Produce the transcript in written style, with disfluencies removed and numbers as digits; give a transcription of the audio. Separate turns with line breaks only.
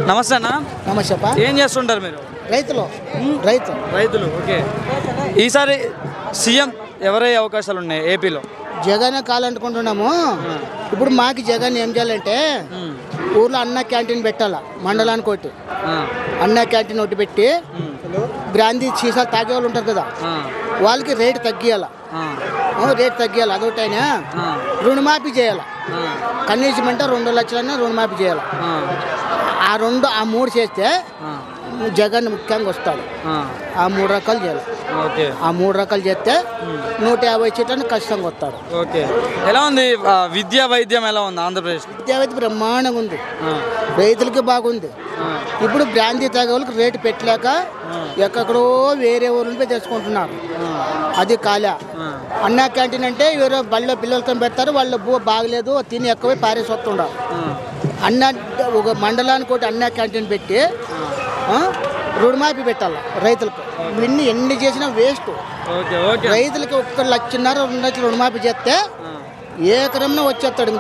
నమస్తే అన్న.
నమస్తే.
ఏం చేస్తుంటారు మీరు?
రైతులు.
ఓకే. ఈసారి సీఎం ఎవరయ్యే అవకాశాలు ఉన్నాయి ఏపీలో?
జగన్ కావాలనుకుంటున్నాము. ఇప్పుడు మాకు జగన్ ఏం చేయాలంటే ఊర్లో అన్న క్యాంటీన్ పెట్టాలా, మండలానికి ఒకటి అన్న క్యాంటీన్ ఒకటి పెట్టి బ్రాందీ సీసాలు తాగే వాళ్ళు ఉంటారు కదా, వాళ్ళకి రేటు తగ్గియాలా. అదొకటైనా రుణమాఫీ చేయాలి. కనీసం అంటే 2 లక్షలైనా రుణమాఫీ చేయాలి. ఆ 3 చేస్తే జగన్ ముఖ్యంగా వస్తాడు. ఆ 3 రకాలు చేయాలి. ఆ 3 రకాలు చేస్తే 150 సీట్లను ఖచ్చితంగా వస్తాడు.
ఓకే. ఎలా ఉంది విద్యా వైద్యం? ఎలా ఉంది ఆంధ్రప్రదేశ్?
విద్యా వైద్యం బ్రహ్మాండంగా ఉంది, రైతులకి బాగుంది. ఇప్పుడు బ్రాందీ తాగే వాళ్ళకి రేటు పెట్టలేక ఎక్కడో వేరే ఊరు నుండి తెచ్చుకుంటున్నారు. అది కాలే. అన్నా క్యాంటీన్ అంటే వేరే బళ్ళో పిల్లలతో పెడతారు, వాళ్ళు బాగలేదు తిని ఎక్కువ పారేసి వస్తుండారు. అన్న ఒక మండలానికి ఒకటి అన్నా క్యాంటీన్ పెట్టి రుణమాఫీ పెట్టాలి రైతులకు. ఇవన్నీ ఎన్ని చేసినా వేస్ట్. రైతులకి 1,50,000 2 లక్షలు రుణమాఫీ చేస్తే ఏ క్రమంలో వచ్చేస్తాడు.